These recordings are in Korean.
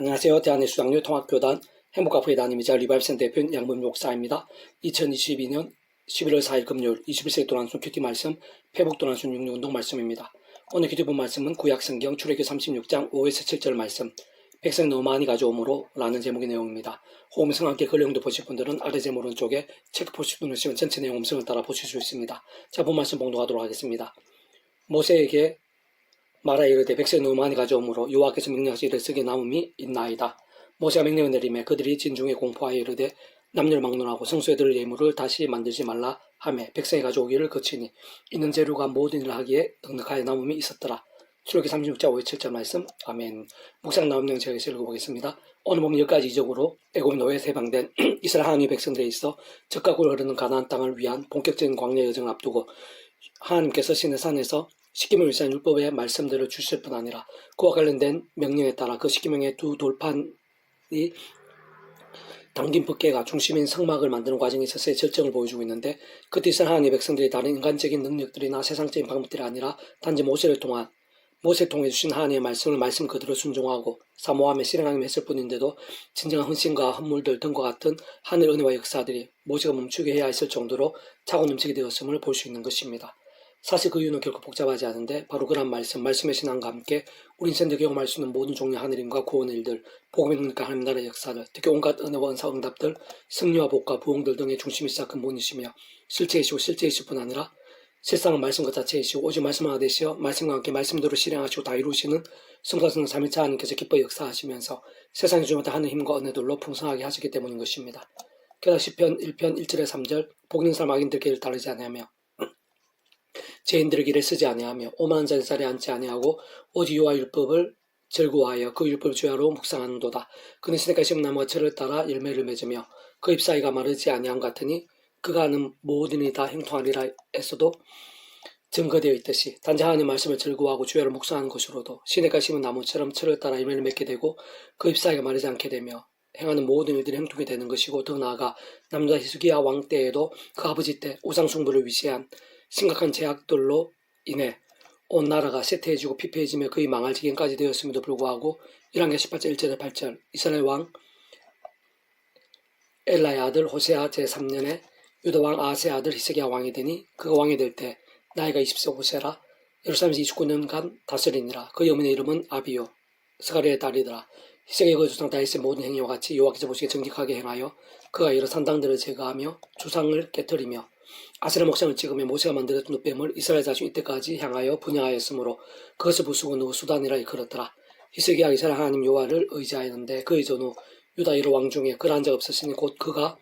안녕하세요. 대한예수장로 통합교단 행복학부의 담임이자 리바이브센터 대표 양문 목사입니다. 2022년 11월 4일 금요일 21세기 도란순 큐티 말씀, 회복 도란순 육류운동 말씀입니다. 오늘 기도본 말씀은 구약성경 출애굽기 36장 5에서 7절 말씀, 백성 너무 많이 가져오므로 라는 제목의 내용입니다. 호음성 함께 글 내용도 보실 분들은 아래 제목 오른쪽에 체크 포스트 누르시면 전체 내용 음성을 따라 보실 수 있습니다. 자, 본 말씀 봉독하도록 하겠습니다. 모세에게 말하 이르되 백성이 너무 많이 가져오므로 여호와께서 명령하시 이르시기에 남음이 있나이다. 모세가 명령을 내리매 그들이 진중에 공포하여 이르되 남녀를 막론하고 성소에 들 예물을 다시 만들지 말라 하매 백성이 가져오기를 거치니 있는 재료가 모든 일을 하기에 넉넉하여 남음이 있었더라. 출애굽기 36장 5, 7절 말씀. 아멘. 묵상 나온 내용 제가 읽어보겠습니다. 오늘 보면 여기까지 이적으로 애굽 노예에 해방된 이스라엘 하나님의 백성들에 있어 적과 꿀 흐르는 가나안 땅을 위한 본격적인 광야 여정을 앞두고 하나님께서 시내산에서 십계명을 위한 율법의 말씀들을 주실 뿐 아니라 그와 관련된 명령에 따라 그 십계명의 두 돌판이 당긴 법궤가 중심인 성막을 만드는 과정에 있어서의 절정을 보여주고 있는데, 그때 이스라엘 하나님의 백성들이 다른 인간적인 능력들이나 세상적인 방법들이 아니라 단지 모세를 통해 주신 하나님의 말씀을 말씀 그대로 순종하고 사모하며 실행하며 했을 뿐인데도 진정한 헌신과 헌물들 등과 같은 하늘 은혜와 역사들이 모세가 멈추게 해야 했을 정도로 차고 넘치게 되었음을 볼 수 있는 것입니다. 사실 그 이유는 결코 복잡하지 않은데 바로 그런 말씀의 신앙과 함께 우리 인생들 경험할 수 있는 모든 종류의 하늘임과 구원의 일들, 복음의 능력과 하나님 나라의 역사들, 특히 온갖 은혜와 은사 응답들, 승리와 복과 부흥들 등의 중심이 시작 근본이시며 실제이실 뿐 아니라 실상은 말씀 그 자체이시고 오직 말씀 하나 되시어 말씀과 함께 말씀대로 실행하시고 다 이루시는 성사성는 3일차 하나님께서 기뻐 역사하시면서 세상에 주님한테 하는 힘과 은혜들로 풍성하게 하시기 때문인 것입니다. 게다가 시편 1편 1절에 3절 복 있는 사람 악인들 길을 따르지 아니하며 죄인들의 길에 쓰지 아니하며 오만한 자의 자리에 앉지 아니하고 오직 여호와 율법을 즐거워하여 그 율법을 주야로 묵상하는도다. 그는 시냇가에 심은 나무가 철을 따라 열매를 맺으며 그 잎사이가 마르지 아니함 같으니 그가 하는 모든 일이 다 형통하리라 했어도 증거되어 있듯이 단지 하나님의 말씀을 즐거워하고 주야로 묵상하는 것으로도 시냇가에 심은 나무처럼 철을 따라 열매를 맺게 되고 그 잎사이가 마르지 않게 되며 행하는 모든 일들이 형통이 되는 것이고, 더 나아가 남자 히스기야 왕 때에도 그 아버지 때 우상숭배를 위시한 심각한 제약들로 인해 온 나라가 쇠퇴해지고 피폐해지며 거의 망할 지경까지 되었음에도 불구하고 1왕기 18절 1절에 8절 이스라엘 왕 엘라의 아들 호세아 제3년에 유다 왕 아하스의 아들 히스기야 왕이 되니 그가 왕이 될 때 나이가 20세 호세라 예루살렘에서 29년간 다스리니라. 그의 어머니의 이름은 아비요 스가랴의 딸이더라. 히스기야의 그 조상 다윗의 모든 행위와 같이 여호와께서 보시기에 정직하게 행하여 그가 여러 산당들을 제거하며 주상을 깨뜨리며 아세라 목상을 찍으며 모세가 만들었던 눕뱀을 이스라엘 자손 이때까지 향하여 분양하였으므로 그것을 부수고 누구 수단이라 일컬었더라. 히스기야가 이스라엘 하나님 여호와를 의지하였는데 그의 전후 유다 여러 왕 중에 그러한 자 없었으니 곧 그가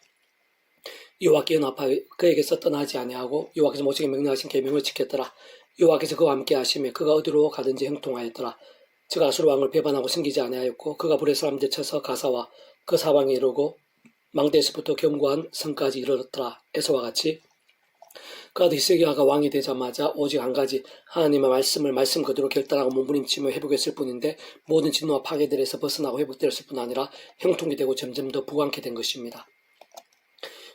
여호와께 연합하여 그에게서 떠나지 아니하고 여호와께서 모세에게 명령하신 계명을 지켰더라. 여호와께서 그와 함께 하시며 그가 어디로 가든지 형통하였더라. 즉 아수르 왕을 배반하고 숨기지 아니하였고 그가 불의 사람들 쳐서 가사와 그 사방에 이르고 망대에서부터 견고한 성까지 이르렀더라. 에서와 같이 그가 히스기야가 왕이 되자마자 오직 한 가지 하나님의 말씀을 말씀 그대로 결단하고 몸부림치며 회복했을 뿐인데 모든 진노와 파괴들에서 벗어나고 회복되었을 뿐 아니라 형통이 되고 점점 더 부강케 된 것입니다.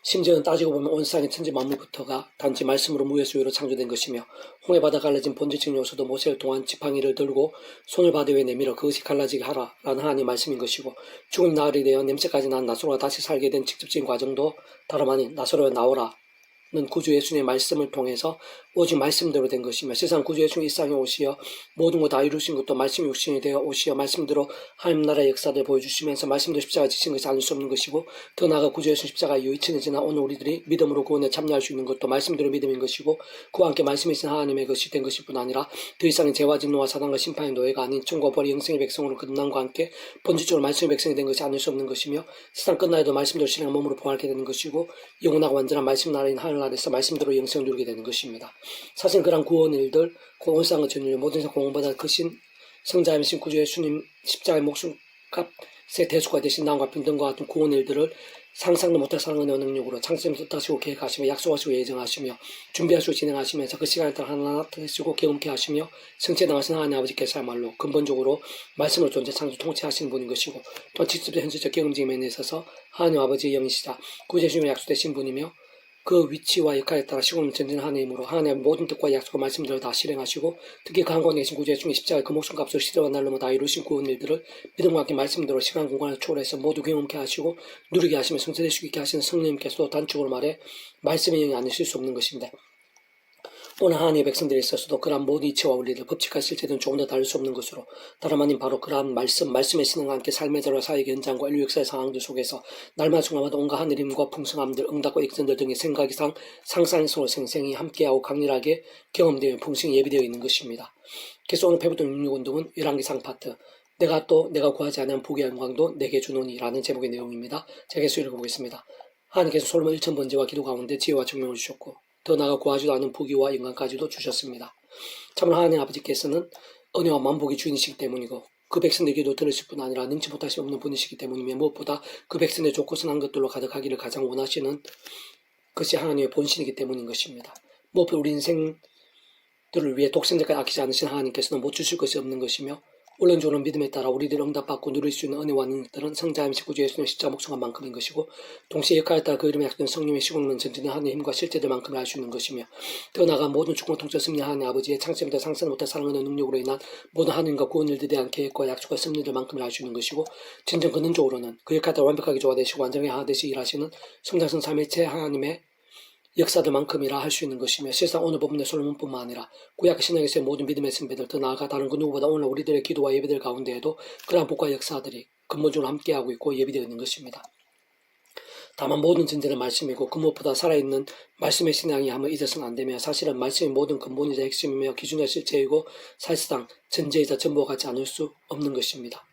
심지어는 따지고 보면 온 세상의 천지 만물부터가 단지 말씀으로 무에서유로 창조된 것이며 홍해바다 갈라진 본질적인 요소도 모세를 통한 지팡이를 들고 손을 바다 위에 내밀어 그것이 갈라지게 하라 라는 하나님의 말씀인 것이고, 죽은 나흘이 되어 냄새까지 난 나사로가 다시 살게 된 직접적인 과정도 다름 아닌 나사로야 나오라 는 구주 예수님의 말씀을 통해서 오직 말씀대로 된 것이며, 세상 구주 예수님이 일상에 오시어 모든 것 다 이루신 것도 말씀이 육신이 되어 오시어 말씀대로 하나님 나라의 역사를 보여주시면서 말씀대로 십자가 지신 것이 아닐 수 없는 것이고, 더 나아가 구주 예수님 십자가 이후 2000년 지나 오늘 우리들이 믿음으로 구원에 참여할 수 있는 것도 말씀대로 믿음인 것이고, 그와 함께 말씀이신 하나님의 것이 된 것일 뿐 아니라 더 이상의 죄와 진노와 사단과 심판의 노예가 아닌 천국과 벌이 영생의 백성으로 끝남과 함께 본질적으로 말씀의 백성이 된 것이 아닐 수 없는 것이며, 세상 끝나에도 말씀대로 실행한 몸으로 부활하게 되는 것이고, 영원하고 완전한 말씀 나라인 하늘 아래서 말씀대로 영생을 누리게 되는 것입니다. 사실 그런 구원 일들, 온 세상의 전율, 모든 세상 공헌받아 크신 성자이신 구주 예수님 십자가의 목숨값의 대수가 되신 나음과 평등과 같은 구원 일들을 상상도 못할 사랑의 능력으로 창세부터 뜻하시고 계획하시며 약속하시고 예정하시며 준비하시고 진행하시면서 그 시간에 따라 하나하나 되시고 경험케 하시며 성취당하신 하나님 아버지께서야말로 근본적으로 말씀으로 존재 창조 통치하시는 분인 것이고, 또 직접 현실적 경험적인 면에 있어서 하나님 아버지의 영이시자 구주 예수님의 약속되신 분이며 그 위치와 역할에 따라 시공을 전진하는 하나님으로 하나님의 모든 뜻과 약속과 말씀들을 다 실행하시고 특히 그 한권에 계신 구주의 중에 십자가의 그 목숨값을 시대와 날로mo 다 이루신 구원 일들을 믿음과 함께 말씀대로 시간 공간을 초월해서 모두 경험케 하시고 누리게 하시며 성취될 수 있게 하시는 성령님께서도 단축으로 말해 말씀의 영이 아니실 수 없는 것입니다. 오늘 하나님의 백성들에 있어서도 그러한 모든 이치와 원리를 법칙과 실제는 조금 더 다를 수 없는 것으로 다름 아닌 바로 그러한 말씀의 신앙과 함께 삶의 대로 사역의 현장과 인류 역사의 상황들 속에서 날마다 순간마다 온갖 하늘임과 풍성함들, 응답과 역전들 등의 생각 이상 상상에서 생생히 함께하고 강렬하게 경험되어 풍성히 예비되어 있는 것입니다. 그래서 오늘 페부동 66운동은 열왕기상 파트 내가 구하지 않은 복의 영광도 내게 주노니 라는 제목의 내용입니다. 제가 계속 읽어보겠습니다. 하나님께서 솔로몬 1000번제와 기도 가운데 지혜와 증명을 주셨고 더 나아가 구하지도 않은 부귀와 영광까지도 주셨습니다. 참으로 하나님 아버지께서는 은혜와 만복의 주인이시기 때문이고 그 백성의 기도 들으실 뿐 아니라 능치 못하시 없는 분이시기 때문이며 무엇보다 그 백성의 좋고 선한 것들로 가득하기를 가장 원하시는 것이 하나님의 본신이기 때문인 것입니다. 무엇보다 우리 인생들을 위해 독생자까지 아끼지 않으신 하나님께서는 못 주실 것이 없는 것이며 원론적으로 믿음에 따라 우리들을 응답받고 누릴 수 있는 은혜와 능력들은 성자임시 구주 예수님의 십자가 목숨한 만큼인 것이고 동시에 역할에 따라 그 이름에 약된 성령의 시공은 전진의 하나님의 힘과 실제들만큼을 알 수 있는 것이며 더 나아가 모든 축복 통째 승리 하나님 아버지의 창세부터 상상 못할 사랑하는 능력으로 인한 모든 하나님과 구원 일들에 대한 계획과 약속과 승리들만큼을 알 수 있는 것이고 진정 근원적으로는 그 역할에 따라 완벽하게 조화되시고 완전히 하나되시 일하시는 성장성 삼위체 하나님의 역사들만큼이라 할 수 있는 것이며 실상 오늘 본문의 솔로몬뿐만 아니라 구약 신약에서의 모든 믿음의 선배들 더 나아가 다른 그 누구보다 오늘 우리들의 기도와 예배들 가운데에도 그러한 복과 역사들이 근본적으로 함께하고 있고 예비되어 있는 것입니다. 다만 모든 전제는 말씀이고 그 무엇보다 살아있는 말씀의 신앙이 하면 잊어서는 안 되며 사실은 말씀이 모든 근본이자 핵심이며 기준이자 실체이고 사실상 전제이자 전부와 같지 않을 수 없는 것입니다.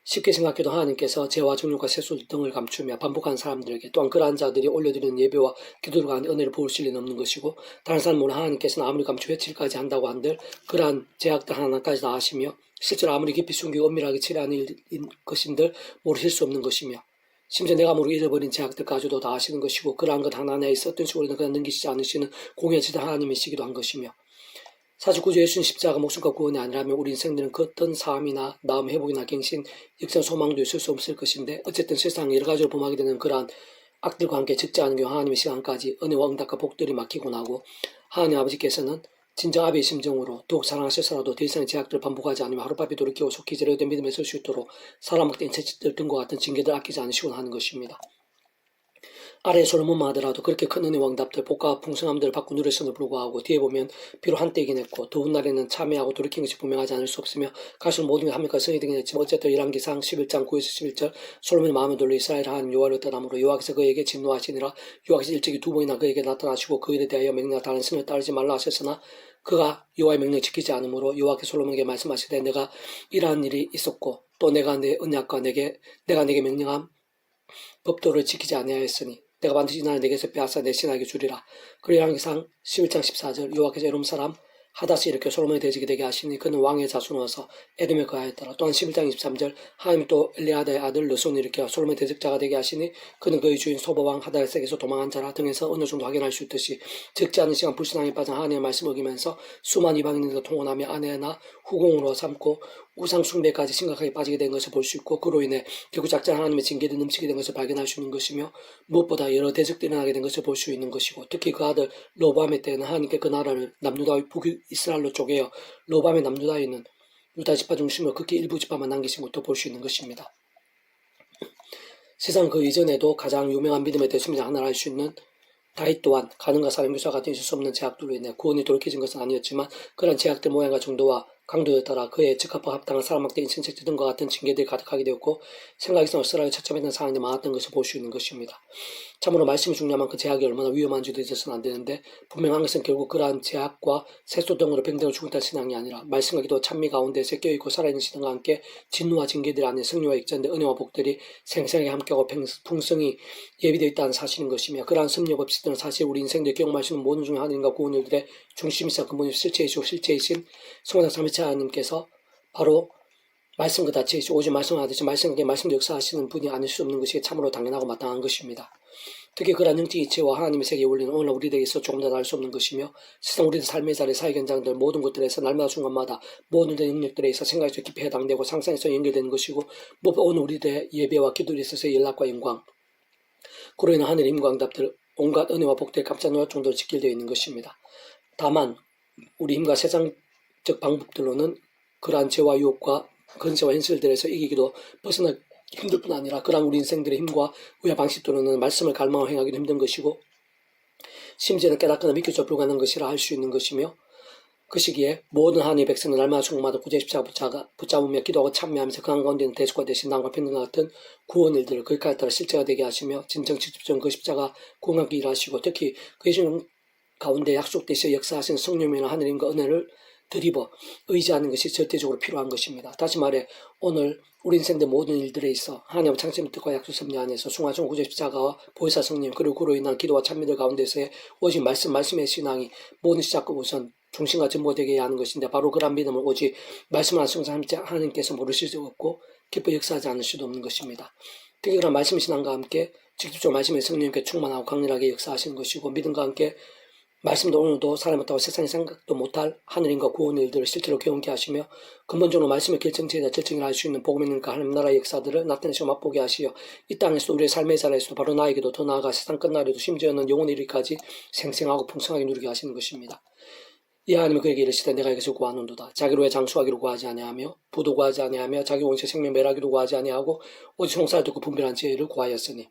쉽게 생각해도 하나님께서 죄와 정욕과 세수 등을 감추며 반복하는 사람들에게 또한 그러한 자들이 올려드리는 예배와 기도를 가한 은혜를 부을 리는 없는 것이고 다른 사람은 하나님께서는 아무리 감추 회칠까지 한다고 한들 그러한 죄악들 하나까지 다 아시며 실제로 아무리 깊이 숨기고 엄밀하게 처리하는 일인 것인들 모르실 수 없는 것이며 심지어 내가 모르게 잃어버린 죄악들까지도 다 아시는 것이고 그러한 것 하나하나에 있어 어떤 식으로든 그냥 넘기시지 않으시는 공연치던 하나님이시기도 한 것이며 사실 구주 예수님 십자가 목숨과 구원이 아니라면 우리 인생들은 그 어떤 삶이나 마음 회복이나 갱신, 역전 소망도 있을 수 없을 것인데 어쨌든 세상 여러 가지로 범하게 되는 그러한 악들과 함께 적지 않은 경우 하나님의 시간까지 은혜와 응답과 복들이 막히고 나고 하나님 아버지께서는 진정 아비의 심정으로 더욱 사랑하셔서라도 더 이상의 죄악들을 반복하지 않으며 하룻밤에 돌이키고 속히 제대로된 믿음에 설 수 있도록 사람 막된 인체짓들 등과 같은 징계들 아끼지 않으시곤 하는 것입니다. 아래 솔로몬만 하더라도 그렇게 큰 은혜와 응답들, 복과 풍성함들을 받고 누렸음에도 불구하고 뒤에 보면 비록 한때이긴 했고 더운 날에는 참회하고 돌이킨 것이 분명하지 않을 수 없으며 갈수록 모든 게 한명까지 성이 되긴 했지만 어쨌든 열왕기상 11장 9에서 11절 솔로몬의 마음에 돌려 이스라엘 하나님 여호와를 떠남으로 여호와께서 그에게 진노하시니라 여호와께서 일찍이 2번이나 그에게 나타나시고 그 일에 대하여 명령하 다른 신을 따르지 말라 하셨으나 그가 여호와의 명령을 지키지 않으므로 여호와께서 솔로몬에게 말씀하시되 내가 이러한 일이 있었고 또 내가 내 언약과 내가 내게 명령한 법도를 지키지 아니하였으니 내가 반드시 나를 내게서 빼앗아 내 신에게 주리라. 그리고 열왕기상 11장 14절 여호와께서 에돔 사람 하다시 이렇게 솔로몬의 대적이 되게 하시니 그는 왕의 자손으로서 에돔에 거하였더라. 또한 11장 23절 하나님 또 엘리아다의 아들 르손을 일으켜 솔로몬의 대적자가 되게 하시니 그는 그의 주인 소바왕 하다엘색에서 도망한 자라 등에서 어느 정도 확인할 수 있듯이 적지 않은 시간 불신앙에 빠진 하나님의 말씀을 어기면서 수많은 이방인들과 통혼하며 아내나 후궁으로 삼고 우상 숭배까지 심각하게 빠지게 된 것을 볼 수 있고 그로 인해 결국 작전 하나님의 징계들이 넘치게 된 것을 발견할 수 있는 것이며 무엇보다 여러 대적들이 일어나게 된 것을 볼 수 있는 것이고 특히 그 아들 로보암의 때는 하나님께 그 나라를 남유다와 북이스라엘로 쪼개어 로보암의 남유다에 있는 유다 지파 중심으로 극히 일부 지파만 남기신 것도 볼 수 있는 것입니다. 세상 그 이전에도 가장 유명한 믿음의 대수자 하나를 알 수 있는 다윗 또한 가늠과 살인 묘사 같은 있을 수 없는 제약들로 인해 구원이 돌이켜진 것은 아니었지만 그런 제약들 모양과 정도와 강도에 따라 그의 적합하고 합당한 사람막대 인sensek트 등과 같은 징계들이 가득하게 되었고 생각이성 쓰라리 처참했던 상황이 많았던 것을 볼 수 있는 것입니다. 참으로 말씀이 중요한 만큼 제약이 얼마나 위험한지도 잊어서는 안 되는데 분명한 것은 결국 그러한 제약과 세수 등으로 병들어 죽었다는 신앙이 아니라 말씀과 기도 찬미 가운데서 껴있고 살아있는 신앙과 함께 진노와 징계들 안에 승리와 역전된 은혜와 복들이 생생하게 함께하고 풍성이 예비되어 있다는 사실인 것이며 그러한 섭렵 없이는 사실 우리 인생들 경험할 수 있는 모든 중에 하나님과 구원 일들의 중심이사 근본이 실체이신 성화상 삼위체 하나님께서 바로 말씀 그 자체이시고 오직 말씀하듯이 말씀에게 말씀도 역사하시는 분이 아닐 수 없는 것이 참으로 당연하고 마땅한 것입니다. 특히 그러한 영적 이치와 하나님의 세계에 올리는 오늘 우리에게서 조금 더 나을 수 없는 것이며 세상 우리들 삶의 자리 사회 현장들 모든 것들에서 날마다 순간마다 모든 영역들에 있어 생각에서 깊이 해당되고 상상에서 연결되는 것이고 오늘 우리들의 예배와 기도에 있어서의 연락과 영광 그로 인한 하늘의 힘과 응답들 온갖 은혜와 복들이 깜짝 놀랄 정도로 직결되어 있는 것입니다. 다만 우리 힘과 세상적 방법들로는 그러한 죄와 유혹과 근세와 현실들에서 이기기도 벗어나 힘들 뿐 아니라 그러한 우리 인생들의 힘과 의와 방식들로는 말씀을 갈망하고 행하기도 힘든 것이고 심지어는 깨닫거나 믿기죠 불가능한 것이라 할 수 있는 것이며 그 시기에 모든 하나님의 백성은 날마다 충만하다 구제 십자가 붙잡으며 기도하고 참여하면서 그 한가운데는 대속과 대신 남과 평등과 같은 구원 일들을 그까지 따라 실제가 되게 하시며 진정 직접적인 그 십자가 공하게 일하시고 특히 그 예수님 가운데 약속되시어 역사하신 성령이나 하느님과 은혜를 드리버 의지하는 것이 절대적으로 필요한 것입니다. 다시 말해 오늘 우리 인생의 모든 일들에 있어 하나님의 창조의 뜻과 약속 섭리 안에서 숭하종 구제 십자가와 보혜사 성령 그리고 그로 인한 기도와 참여들 가운데서의 오직 말씀의 신앙이 모든 시작과 우선 중심과 전부가 되게 하는 것인데 바로 그런 믿음을 오직 말씀을 안 성장 하나님께서 모르실 수 없고 기뻐 역사하지 않을 수도 없는 것입니다. 특히 그런 말씀의 신앙과 함께 직접적으로 말씀의 성령님께 충만하고 강렬하게 역사하시는 것이고 믿음과 함께 말씀도 오늘도 사람을 따라 세상에 생각도 못할 하늘인과 구원의 일들을 실제로 경험케 하시며 근본적으로 말씀의 결정체이자 절정을 알 수 있는 복음 있는 그 하나님 나라의 역사들을 나타내시고 맛보게 하시어 이 땅에서도 우리의 삶의 자리에서도 바로 나에게도 더 나아가 세상 끝날에도 심지어는 영원의 이르기까지 생생하고 풍성하게 누리게 하시는 것입니다. 이 하나님은 그에게 이르시되 내가 이것을 구하노도다. 자기로 의 장수하기로 구하지 아니하며 부도 구하지 아니하며 자기 원수 생명 멸하기로 구하지 아니하고 오직 송사를 듣고 분별한 지혜를 구하였으니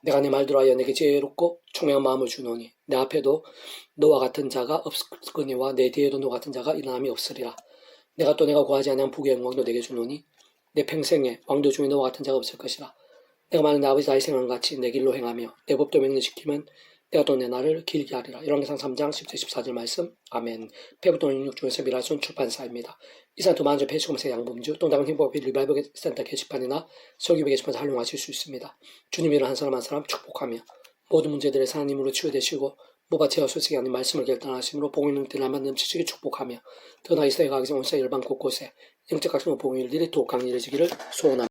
내가 네 말대로 하여 내게 지혜롭고 총명한 마음을 주노니 내 앞에도 너와 같은 자가 없으니와 내 뒤에도 너와 같은 자가 일어남이 없으리라. 내가 또 내가 구하지 아니한 부귀 영광도 내게 주노니 내 평생에 왕도 중에 너와 같은 자가 없을 것이라. 내가 만일 내 아버지 다윗 행한 같이 내 길로 행하며 내 법도 명령 지키면 내가 또 내 날을 길게 하리라. 열왕기상 3장 10절 14절 말씀. 아멘. 페브돈 66중에서 미라손 출판사입니다. 이상 두 만주 폐수검사 양범주 동당 행복비 리바이벌 센터 게시판이나 설교비 게시판에서 활용하실 수 있습니다. 주님이란 한 사람 한 사람 축복하며 모든 문제들의 하나님으로 치유되시고 모바체와 소식이 아닌 말씀을 결단하심으로 복음의 능력들을 날마다 넘치시게 축복하며 더 나아 이스라엘 가기 전 온사 열방 곳곳에 영적 각성의 복음의 일들이 더욱 강렬해지기를 소원합니다.